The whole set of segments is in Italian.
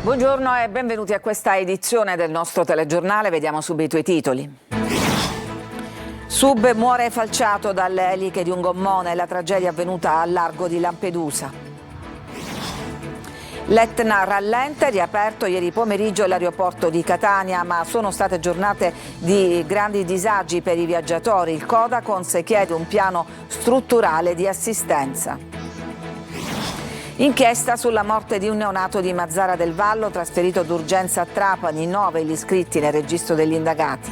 Buongiorno e benvenuti a questa edizione del nostro telegiornale. Vediamo subito i titoli. Sub muore falciato dalle eliche di un gommone, la tragedia avvenuta al largo di Lampedusa. L'Etna rallenta, è riaperto ieri pomeriggio l'aeroporto di Catania, ma sono state giornate di grandi disagi per i viaggiatori. Il Codacons chiede un piano strutturale di assistenza. Inchiesta sulla morte di un neonato di Mazzara del Vallo, trasferito d'urgenza a Trapani, 9 gli iscritti nel registro degli indagati.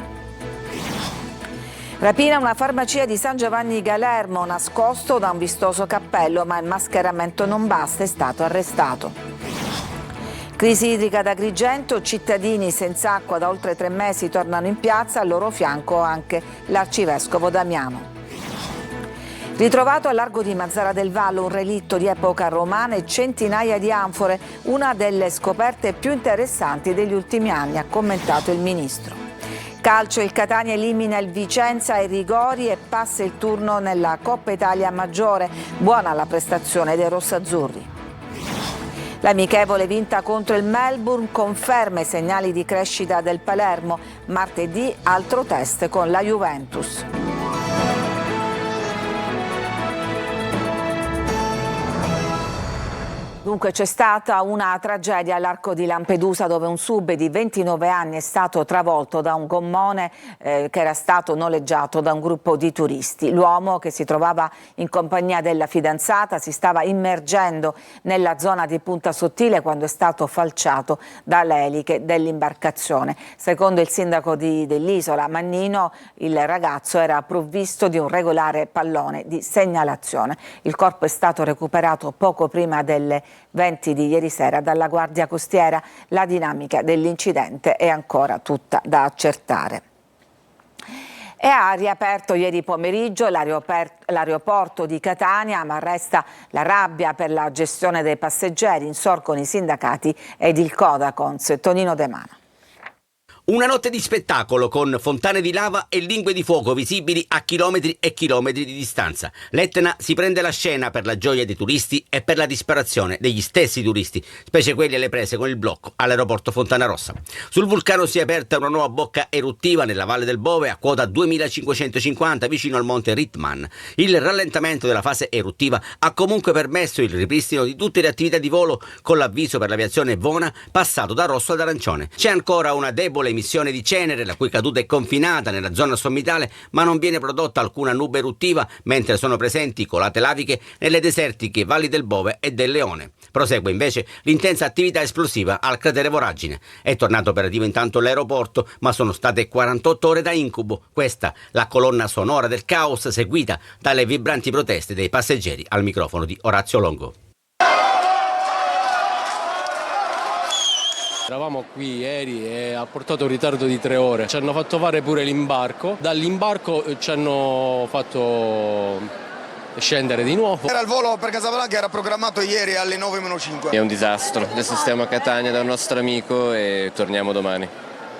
Rapina a una farmacia di San Giovanni Galermo, nascosto da un vistoso cappello, ma il mascheramento non basta, è stato arrestato. Crisi idrica ad Agrigento, cittadini senza acqua da oltre 3 mesi tornano in piazza, al loro fianco anche l'arcivescovo Damiano. Ritrovato al largo di Mazzara del Vallo un relitto di epoca romana e centinaia di anfore, una delle scoperte più interessanti degli ultimi anni, ha commentato il ministro. Calcio, il Catania elimina il Vicenza ai rigori e passa il turno nella Coppa Italia Maggiore. Buona la prestazione dei rossazzurri. L'amichevole vinta contro il Melbourne conferma i segnali di crescita del Palermo. Martedì altro test con la Juventus. Dunque c'è stata una tragedia all'Arco di Lampedusa dove un sub di 29 anni è stato travolto da un gommone che era stato noleggiato da un gruppo di turisti. L'uomo, che si trovava in compagnia della fidanzata, si stava immergendo nella zona di Punta Sottile quando è stato falciato dalle eliche dell'imbarcazione. Secondo il sindaco dell'isola, Mannino, il ragazzo era provvisto di un regolare pallone di segnalazione. Il corpo è stato recuperato poco prima delle 20 di ieri sera dalla Guardia Costiera. La dinamica dell'incidente è ancora tutta da accertare. E ha riaperto ieri pomeriggio l'aeroporto di Catania, ma resta la rabbia per la gestione dei passeggeri. Insorgono i sindacati ed il Codacons. Tonino De Mano. Una notte di spettacolo con fontane di lava e lingue di fuoco visibili a chilometri e chilometri di distanza. L'Etna si prende la scena per la gioia dei turisti e per la disperazione degli stessi turisti, specie quelli alle prese con il blocco all'aeroporto Fontanarossa. Sul vulcano si è aperta una nuova bocca eruttiva nella Valle del Bove a quota 2550 vicino al monte Ritman. Il rallentamento della fase eruttiva ha comunque permesso il ripristino di tutte le attività di volo con l'avviso per l'aviazione Vona passato da rosso ad arancione. C'è ancora una debole emissione di cenere, la cui caduta è confinata nella zona sommitale, ma non viene prodotta alcuna nube eruttiva, mentre sono presenti colate laviche nelle desertiche valli del Bove e del Leone. Prosegue invece l'intensa attività esplosiva al cratere Voragine. È tornato operativo intanto l'aeroporto, ma sono state 48 ore da incubo. Questa la colonna sonora del caos, seguita dalle vibranti proteste dei passeggeri, al microfono di Orazio Longo. Eravamo qui ieri e ha portato un ritardo di 3 ore. Ci hanno fatto fare pure l'imbarco. Dall'imbarco ci hanno fatto scendere di nuovo. Era il volo per Casablanca, era programmato ieri alle 9:05. È un disastro. Adesso stiamo a Catania da un nostro amico e torniamo domani.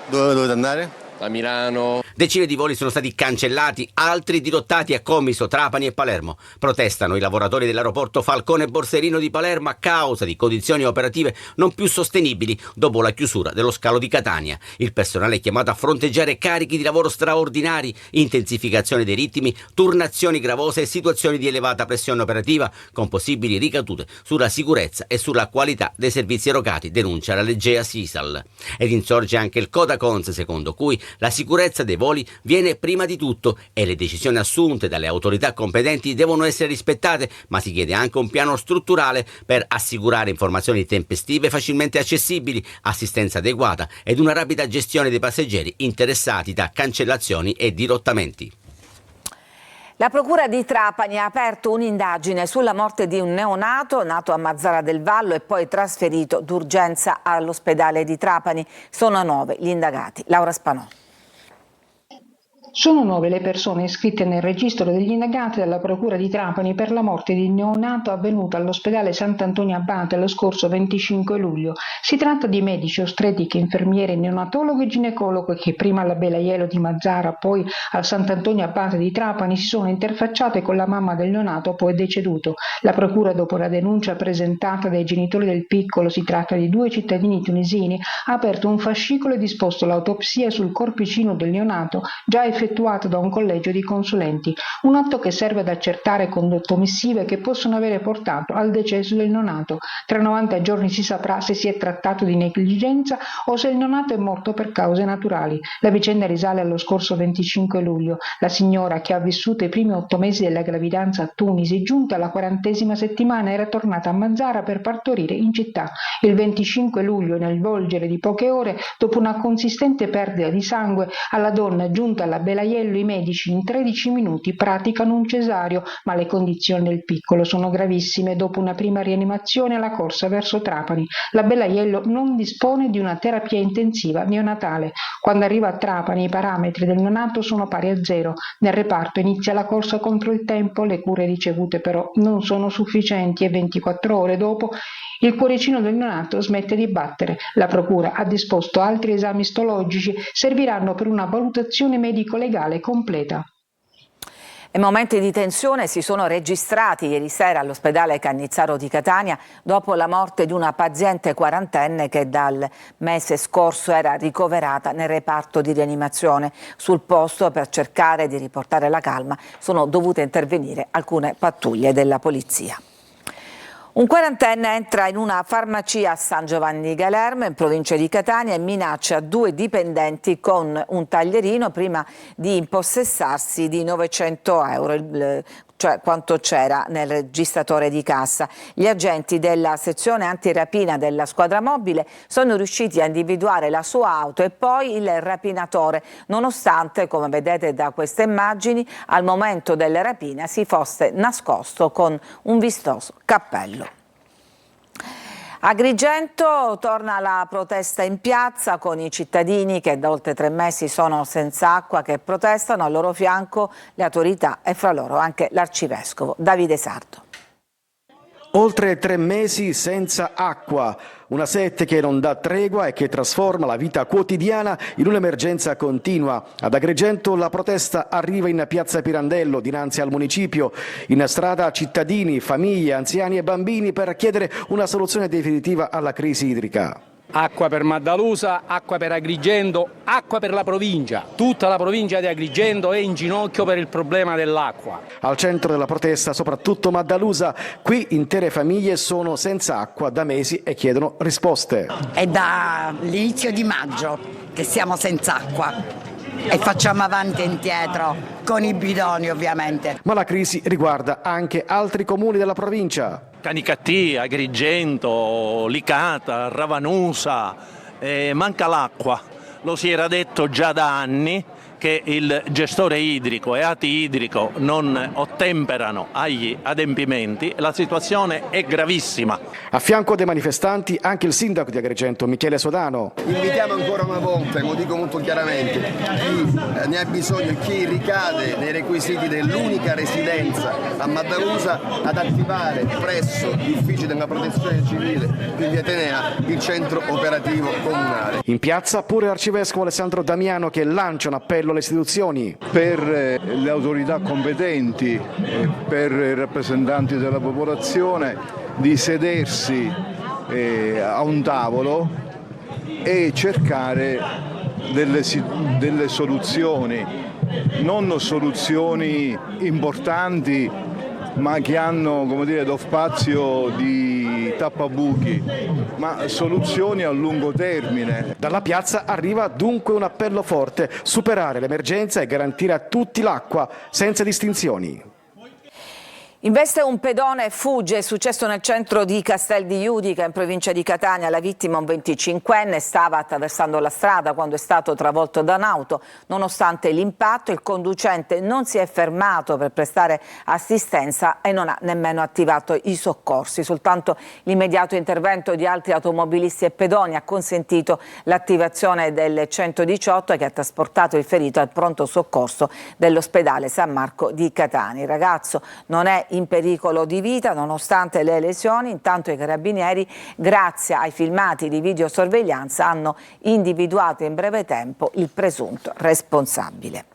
Dove dovete andare? A Milano. Decine di voli sono stati cancellati, altri dirottati a Comiso, Trapani e Palermo. Protestano i lavoratori dell'aeroporto Falcone Borsellino di Palermo a causa di condizioni operative non più sostenibili dopo la chiusura dello scalo di Catania. Il personale è chiamato a fronteggiare carichi di lavoro straordinari, intensificazione dei ritmi, turnazioni gravose e situazioni di elevata pressione operativa con possibili ricadute sulla sicurezza e sulla qualità dei servizi erogati, denuncia la Legea Sisal. Ed insorge anche il Codacons, secondo cui la sicurezza dei voli viene prima di tutto e le decisioni assunte dalle autorità competenti devono essere rispettate, ma si chiede anche un piano strutturale per assicurare informazioni tempestive facilmente accessibili, assistenza adeguata ed una rapida gestione dei passeggeri interessati da cancellazioni e dirottamenti. La Procura di Trapani ha aperto un'indagine sulla morte di un neonato nato a Mazzara del Vallo e poi trasferito d'urgenza all'ospedale di Trapani. Sono 9 gli indagati. Laura Spanò. Sono 9 le persone iscritte nel registro degli indagati della Procura di Trapani per la morte di neonato avvenuta all'ospedale Sant'Antonio Abate lo scorso 25 luglio. Si tratta di medici, ostetriche, infermiere, neonatologo e ginecologo che prima alla Belaiello di Mazara, poi al Sant'Antonio Abate di Trapani si sono interfacciate con la mamma del neonato poi deceduto. La Procura, dopo la denuncia presentata dai genitori del piccolo, si tratta di 2 cittadini tunisini, ha aperto un fascicolo e disposto l'autopsia sul corpicino del neonato già effettuato da un collegio di consulenti, un atto che serve ad accertare condotte omissive che possono avere portato al decesso del neonato. Tra 90 giorni si saprà se si è trattato di negligenza o se il neonato è morto per cause naturali. La vicenda risale allo scorso 25 luglio. La signora, che ha vissuto i primi 8 mesi della gravidanza a Tunisi, giunta alla 40ª settimana, era tornata a Mazara per partorire in città. Il 25 luglio, nel volgere di poche ore, dopo una consistente perdita di sangue, alla donna giunta alla Belaiello i medici in 13 minuti praticano un cesareo, ma le condizioni del piccolo sono gravissime. Dopo una prima rianimazione la corsa verso Trapani. La Belaiello non dispone di una terapia intensiva neonatale. Quando arriva a Trapani i parametri del neonato sono pari a 0. Nel reparto inizia la corsa contro il tempo, le cure ricevute però non sono sufficienti e 24 ore dopo il cuoricino del neonato smette di battere. La Procura ha disposto altri esami istologici, serviranno per una valutazione medico-legale completa. E momenti di tensione si sono registrati ieri sera all'ospedale Cannizzaro di Catania dopo la morte di una paziente quarantenne che dal mese scorso era ricoverata nel reparto di rianimazione. Sul posto, per cercare di riportare la calma, sono dovute intervenire alcune pattuglie della polizia. Un quarantenne entra in una farmacia a San Giovanni Galermo, in provincia di Catania, e minaccia 2 dipendenti con un taglierino prima di impossessarsi di 900 euro, cioè quanto c'era nel registratore di cassa. Gli agenti della sezione antirapina della squadra mobile sono riusciti a individuare la sua auto e poi il rapinatore, nonostante, come vedete da queste immagini, al momento della rapina si fosse nascosto con un vistoso cappello. A Agrigento torna la protesta in piazza con i cittadini che da oltre 3 mesi sono senza acqua, che protestano, al loro fianco le autorità e fra loro anche l'arcivescovo Davide Sardo. Oltre 3 mesi senza acqua, una sete che non dà tregua e che trasforma la vita quotidiana in un'emergenza continua. Ad Agrigento la protesta arriva in piazza Pirandello, dinanzi al municipio. In strada cittadini, famiglie, anziani e bambini per chiedere una soluzione definitiva alla crisi idrica. Acqua per Maddalusa, acqua per Agrigento, acqua per la provincia. Tutta la provincia di Agrigento è in ginocchio per il problema dell'acqua. Al centro della protesta soprattutto Maddalusa, qui intere famiglie sono senza acqua da mesi e chiedono risposte. È dall'inizio di maggio che siamo senza acqua e facciamo avanti e indietro con i bidoni ovviamente. Ma la crisi riguarda anche altri comuni della provincia. Canicattì, Agrigento, Licata, Ravanusa, manca l'acqua. Lo si era detto già da anni che il gestore idrico e ATI idrico non ottemperano agli adempimenti. La situazione è gravissima. A fianco dei manifestanti anche il sindaco di Agrigento, Michele Sodano. Invitiamo ancora una volta, e lo dico molto chiaramente, chi ne ha bisogno, chi ricade nei requisiti dell'unica residenza a Maddalusa, ad attivare presso gli uffici della protezione civile di via Atenea il centro operativo comunale. In piazza pure l'arcivescovo Alessandro Damiano, che lancia un appello alle istituzioni. Per le autorità competenti, per i rappresentanti della popolazione, di sedersi a un tavolo e cercare delle soluzioni, non soluzioni importanti ma che hanno, come dire, lo spazio di tappabuchi, ma soluzioni a lungo termine. Dalla piazza arriva dunque un appello forte: superare l'emergenza e garantire a tutti l'acqua senza distinzioni. Investe un pedone e fugge, è successo nel centro di Castel di Judica, in provincia di Catania. La vittima, un 25enne, stava attraversando la strada quando è stato travolto da un'auto. Nonostante l'impatto, il conducente non si è fermato per prestare assistenza e non ha nemmeno attivato i soccorsi. Soltanto l'immediato intervento di altri automobilisti e pedoni ha consentito l'attivazione del 118 che ha trasportato il ferito al pronto soccorso dell'ospedale San Marco di Catania. Il ragazzo non è in pericolo di vita nonostante le lesioni. Intanto i carabinieri, grazie ai filmati di videosorveglianza, hanno individuato in breve tempo il presunto responsabile.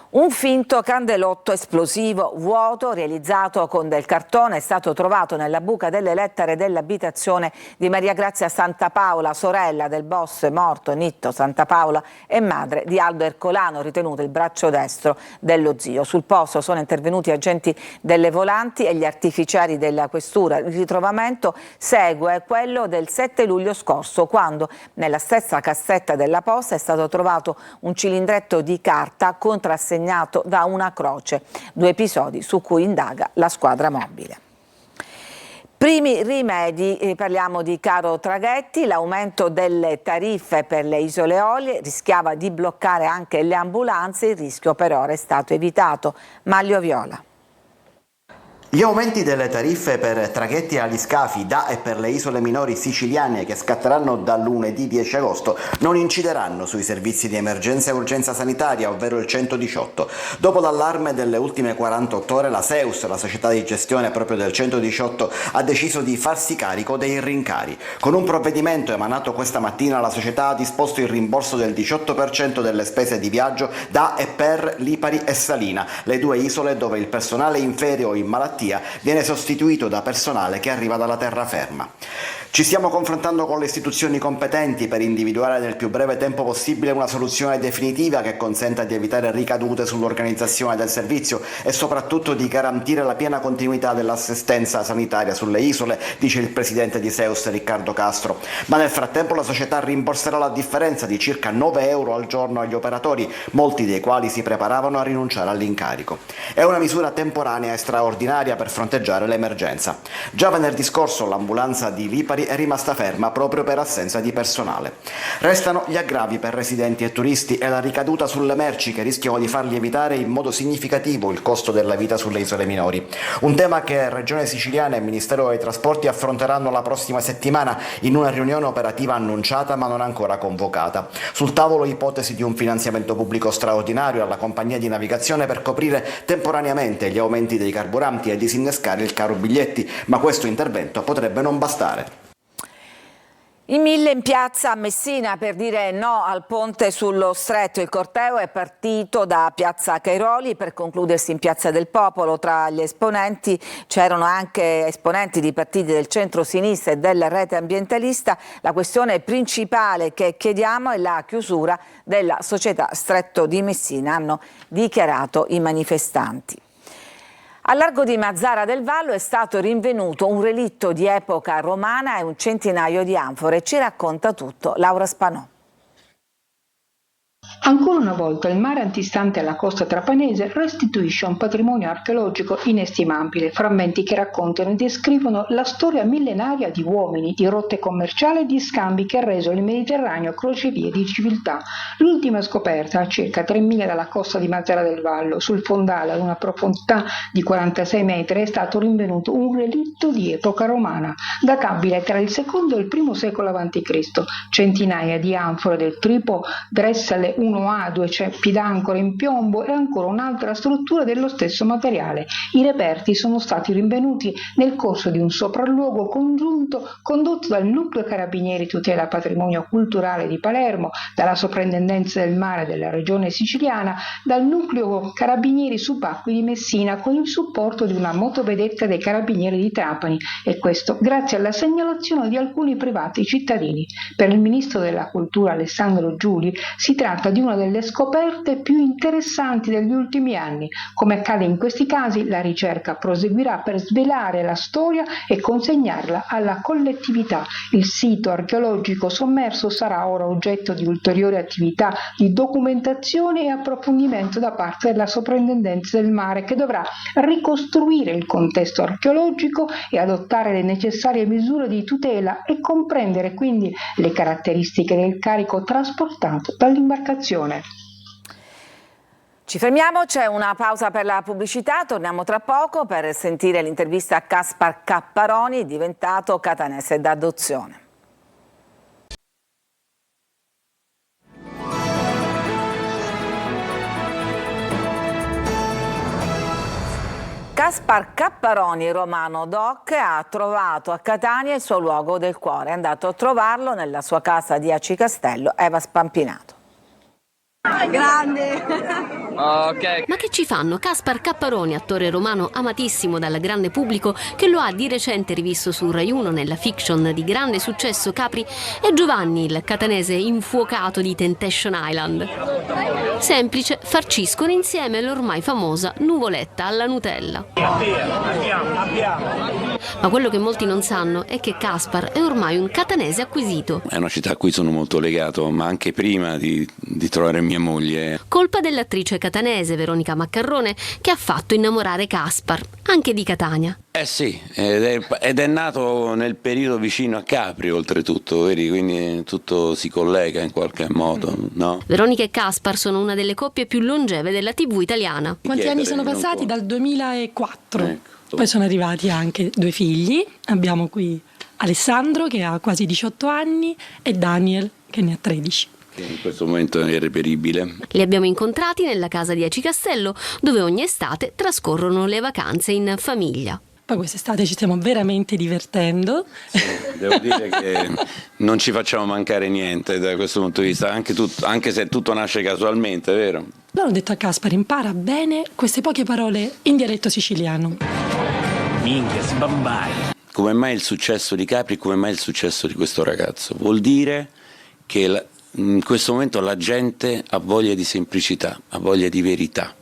Un finto candelotto esplosivo vuoto realizzato con del cartone è stato trovato nella buca delle lettere dell'abitazione di Maria Grazia Santapaola, sorella del boss morto Nitto Santapaola e madre di Aldo Ercolano, ritenuto il braccio destro dello zio. Sul posto sono intervenuti agenti delle volanti e gli artificieri della questura. Il ritrovamento segue quello del 7 luglio scorso, quando nella stessa cassetta della posta è stato trovato un cilindretto di carta contrassegnato da una croce, 2 episodi su cui indaga la squadra mobile. Primi rimedi, parliamo di caro traghetti. L'aumento delle tariffe per le isole Eolie rischiava di bloccare anche le ambulanze, il rischio per ora è stato evitato. Maglio Viola. Gli aumenti delle tariffe per traghetti agli scafi da e per le isole minori siciliane, che scatteranno da lunedì 10 agosto, non incideranno sui servizi di emergenza e urgenza sanitaria, ovvero il 118. Dopo l'allarme delle ultime 48 ore, la SEUS, la società di gestione proprio del 118, ha deciso di farsi carico dei rincari. Con un provvedimento emanato questa mattina, la società ha disposto il rimborso del 18% delle spese di viaggio da e per Lipari e Salina, le 2 isole dove il personale in ferie o in malattia viene sostituito da personale che arriva dalla terraferma. Ci stiamo confrontando con le istituzioni competenti per individuare nel più breve tempo possibile una soluzione definitiva che consenta di evitare ricadute sull'organizzazione del servizio e soprattutto di garantire la piena continuità dell'assistenza sanitaria sulle isole, dice il presidente di SEUS Riccardo Castro. Ma nel frattempo la società rimborserà la differenza di circa 9 euro al giorno agli operatori, molti dei quali si preparavano a rinunciare all'incarico. È una misura temporanea e straordinaria per fronteggiare l'emergenza. Già venerdì scorso l'ambulanza di Lipari è rimasta ferma proprio per assenza di personale. Restano gli aggravi per residenti e turisti e la ricaduta sulle merci che rischiano di far lievitare in modo significativo il costo della vita sulle isole minori. Un tema che Regione Siciliana e Ministero dei Trasporti affronteranno la prossima settimana in una riunione operativa annunciata ma non ancora convocata. Sul tavolo ipotesi di un finanziamento pubblico straordinario alla compagnia di navigazione per coprire temporaneamente gli aumenti dei carburanti e disinnescare il caro biglietti, ma questo intervento potrebbe non bastare. In 1000 in piazza a Messina per dire no al ponte sullo Stretto. Il corteo è partito da piazza Cairoli per concludersi in piazza del Popolo. Tra gli esponenti c'erano anche esponenti di partiti del centro-sinistra e della rete ambientalista. La questione principale che chiediamo è la chiusura della società Stretto di Messina, hanno dichiarato i manifestanti. Al largo di Mazzara del Vallo è stato rinvenuto un relitto di epoca romana e un centinaio di anfore. Ci racconta tutto Laura Spanò. Ancora una volta il mare antistante alla costa trapanese restituisce un patrimonio archeologico inestimabile, frammenti che raccontano e descrivono la storia millenaria di uomini, di rotte commerciali e di scambi che ha reso il Mediterraneo crocevia di civiltà. L'ultima scoperta, a circa 3 miglia dalla costa di Mazzara del Vallo, sul fondale ad una profondità di 46 metri, è stato rinvenuto un relitto di epoca romana, databile tra il secondo e il primo secolo a.C. Centinaia di anfore del tipo Dressale 1A, 2 ceppi d'ancore in piombo e ancora un'altra struttura dello stesso materiale. I reperti sono stati rinvenuti nel corso di un sopralluogo congiunto condotto dal Nucleo Carabinieri Tutela Patrimonio Culturale di Palermo, dalla Soprintendenza del Mare della Regione Siciliana, dal Nucleo Carabinieri Subacquei di Messina con il supporto di una motovedetta dei Carabinieri di Trapani, e questo grazie alla segnalazione di alcuni privati cittadini. Per il Ministro della Cultura Alessandro Giuli si tratta di di una delle scoperte più interessanti degli ultimi anni. Come accade in questi casi, la ricerca proseguirà per svelare la storia e consegnarla alla collettività. Il sito archeologico sommerso sarà ora oggetto di ulteriori attività di documentazione e approfondimento da parte della Soprintendenza del Mare, che dovrà ricostruire il contesto archeologico e adottare le necessarie misure di tutela e comprendere quindi le caratteristiche del carico trasportato dall'imbarcazione. Ci fermiamo, c'è una pausa per la pubblicità, torniamo tra poco per sentire l'intervista a Caspar Capparoni, diventato catanese d'adozione. Caspar Capparoni, romano doc, ha trovato a Catania il suo luogo del cuore. È andato a trovarlo nella sua casa di Aci Castello, Eva Spampinato. Grande! Okay. Ma che ci fanno Caspar Capparoni, attore romano amatissimo dal grande pubblico, che lo ha di recente rivisto su Rai 1 nella fiction di grande successo Capri, e Giovanni, il catanese infuocato di Temptation Island. Semplice, farciscono insieme l'ormai famosa nuvoletta alla Nutella. Ma quello che molti non sanno è che Caspar è ormai un catanese acquisito. È una città a cui sono molto legato, ma anche prima di trovare mia moglie. Colpa dell'attrice catanese Veronica Maccarrone, che ha fatto innamorare Caspar, anche di Catania. Sì, ed è nato nel periodo vicino a Capri, oltretutto, vedi? Quindi tutto si collega in qualche modo, no? Veronica e Caspar sono una delle coppie più longeve della TV italiana. Quanti anni sono passati? Dal 2004. Ecco. Poi sono arrivati anche 2 figli. Abbiamo qui Alessandro, che ha quasi 18 anni, e Daniel, che ne ha 13. Che in questo momento è irreperibile. Li abbiamo incontrati nella casa di Aci Castello, dove ogni estate trascorrono le vacanze in famiglia. Poi quest'estate ci stiamo veramente divertendo. Sì, devo dire che non ci facciamo mancare niente da questo punto di vista, anche se tutto nasce casualmente, vero? Allora ho detto a Caspar: impara bene queste poche parole in dialetto siciliano. Minchia, sbambai. Come mai il successo di Capri, come mai il successo di questo ragazzo? Vuol dire che in questo momento la gente ha voglia di semplicità, ha voglia di verità,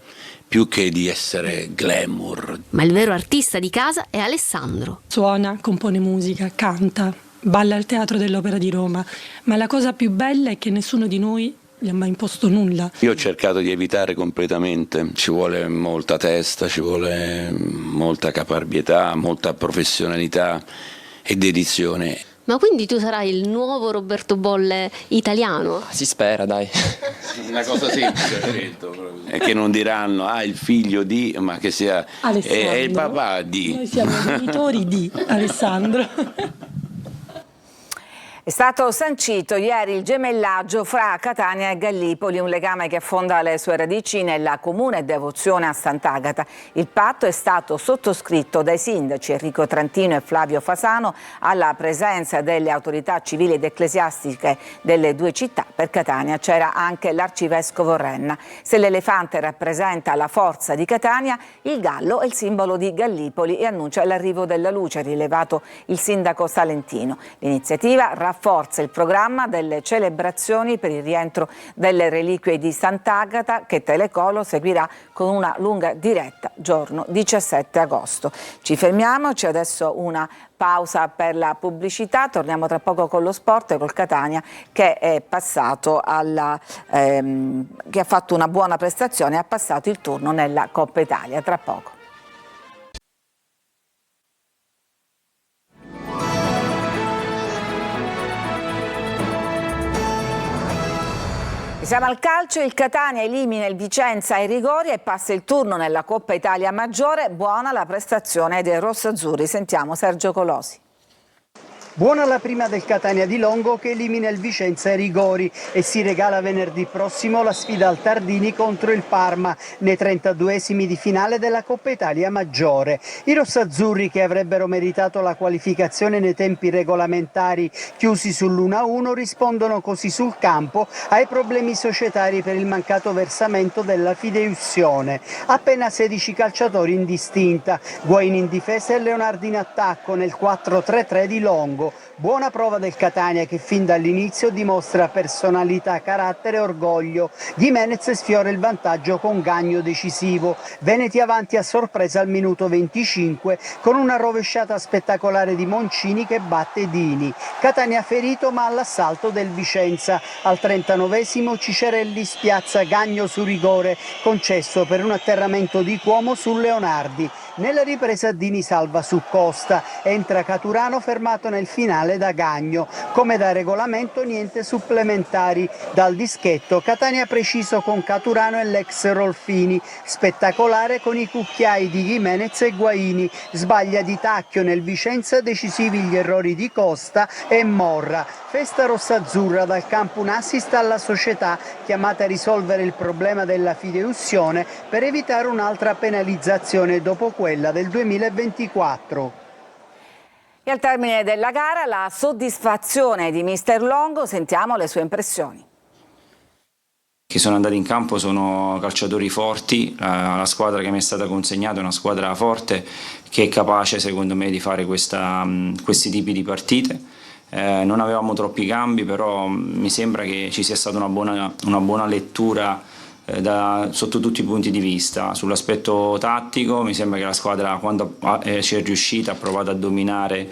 più che di essere glamour. Ma il vero artista di casa è Alessandro. Suona, compone musica, canta, balla al Teatro dell'Opera di Roma, ma la cosa più bella è che nessuno di noi gli ha mai imposto nulla. Io ho cercato di evitare completamente, ci vuole molta testa, ci vuole molta caparbietà, molta professionalità e dedizione. Ma quindi tu sarai il nuovo Roberto Bolle italiano? Si spera, dai. Una cosa semplice ho detto, è che non diranno il figlio di, ma che sia è il papà di. Noi siamo genitori di Alessandro. È stato sancito ieri il gemellaggio fra Catania e Gallipoli, un legame che affonda le sue radici nella comune devozione a Sant'Agata. Il patto è stato sottoscritto dai sindaci Enrico Trantino e Flavio Fasano alla presenza delle autorità civili ed ecclesiastiche delle due città. Per Catania c'era anche l'arcivescovo Renna. Se l'elefante rappresenta la forza di Catania, il gallo è il simbolo di Gallipoli e annuncia l'arrivo della luce, ha rilevato il sindaco salentino. L'iniziativa rafforza il programma delle celebrazioni per il rientro delle reliquie di Sant'Agata, che Telecolo seguirà con una lunga diretta giorno 17 agosto. Ci fermiamo, c'è adesso una pausa per la pubblicità, torniamo tra poco con lo sport e col Catania che è passato che ha fatto una buona prestazione e ha passato il turno nella Coppa Italia. Tra poco. Siamo al calcio, il Catania elimina il Vicenza ai rigori e passa il turno nella Coppa Italia Maggiore. Buona la prestazione dei rossazzurri. Sentiamo Sergio Colosi. Buona la prima del Catania di Longo, che elimina il Vicenza ai rigori e si regala venerdì prossimo la sfida al Tardini contro il Parma nei 32esimi di finale della Coppa Italia Maggiore. I rossazzurri, che avrebbero meritato la qualificazione nei tempi regolamentari chiusi sull'1-1, rispondono così sul campo ai problemi societari per il mancato versamento della fideiussione. Appena 16 calciatori in distinta, Guain in difesa e Leonardo in attacco nel 4-3-3 di Longo. decisivo. Buona prova del Catania che fin dall'inizio dimostra personalità, carattere e orgoglio. Gimenez sfiora il vantaggio con Gagno decisivo. Veneti avanti a sorpresa al minuto 25 con una rovesciata spettacolare di Moncini che batte Dini. Catania ferito ma all'assalto del Vicenza. Al 39esimo Cicerelli spiazza Gagno su rigore concesso per un atterramento di Cuomo su Leonardi. Nella ripresa Dini salva su Costa, entra Caturano fermato nel finale da Gagno. Come da regolamento niente supplementari. Dal dischetto Catania preciso con Caturano e l'ex Rolfini, spettacolare con i cucchiai di Gimenez e Guaini, sbaglia di Tacchio nel Vicenza, decisivi gli errori di Costa e Morra. Festa rossazzurra, dal campo un assist alla società chiamata a risolvere il problema della fideiussione per evitare un'altra penalizzazione dopo quella del 2024. E al termine della gara la soddisfazione di Mister Longo, sentiamo le sue impressioni. Che sono andati in campo sono calciatori forti, la squadra che mi è stata consegnata è una squadra forte che è capace secondo me di fare questi tipi di partite. Non avevamo troppi cambi, però mi sembra che ci sia stata una buona lettura sotto tutti i punti di vista. Sull'aspetto tattico mi sembra che la squadra, quando ci è riuscita, ha provato a dominare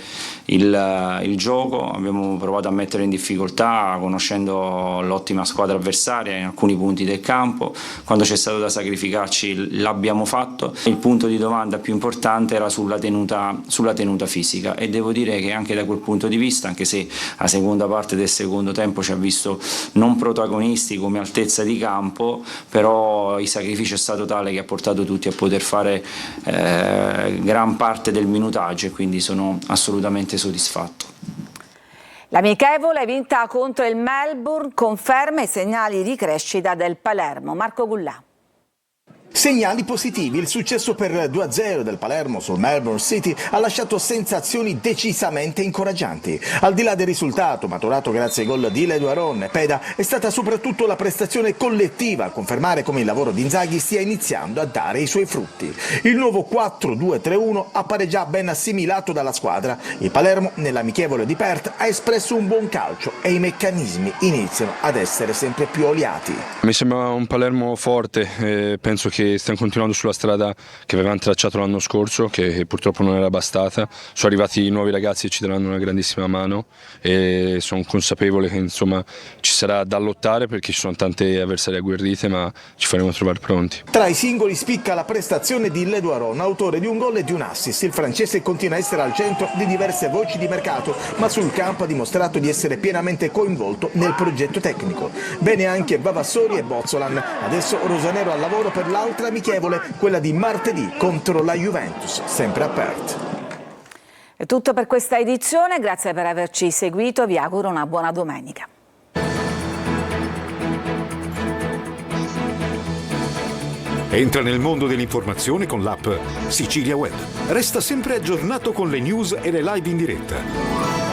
il gioco, abbiamo provato a mettere in difficoltà conoscendo l'ottima squadra avversaria in alcuni punti del campo. Quando c'è stato da sacrificarci l'abbiamo fatto. Il punto di domanda più importante era sulla tenuta fisica, e devo dire che anche da quel punto di vista, anche se la seconda parte del secondo tempo ci ha visto non protagonisti come altezza di campo, però il sacrificio è stato tale che ha portato tutti a poter fare gran parte del minutaggio, e quindi sono assolutamente soddisfatto. L'amichevole vinta contro il Melbourne conferma i segnali di crescita del Palermo. Marco Gullà. Segnali positivi, il successo per 2-0 del Palermo sul Melbourne City ha lasciato sensazioni decisamente incoraggianti. Al di là del risultato, maturato grazie ai gol di Leduaron e Peda, è stata soprattutto la prestazione collettiva a confermare come il lavoro di Inzaghi stia iniziando a dare i suoi frutti. Il nuovo 4-2-3-1 appare già ben assimilato dalla squadra. Il Palermo, nell'amichevole di Perth, ha espresso un buon calcio e i meccanismi iniziano ad essere sempre più oliati. Mi sembra un Palermo forte, penso che stiamo continuando sulla strada che avevamo tracciato l'anno scorso, che purtroppo non era bastata. Sono arrivati nuovi ragazzi che ci daranno una grandissima mano, e sono consapevole che insomma ci sarà da lottare, perché ci sono tante avversarie agguerrite, ma ci faremo trovare pronti. Tra i singoli spicca la prestazione di Leduaron, autore di un gol e di un assist. Il francese continua a essere al centro di diverse voci di mercato, ma sul campo ha dimostrato di essere pienamente coinvolto nel progetto tecnico. Bene anche Vavassori e Bozzolan. Adesso Rosanero al lavoro per l'altra amichevole, quella di martedì contro la Juventus, sempre a Perth. È tutto per questa edizione, grazie per averci seguito, vi auguro una buona domenica. Entra nel mondo dell'informazione con l'app Sicilia Web. Resta sempre aggiornato con le news e le live in diretta.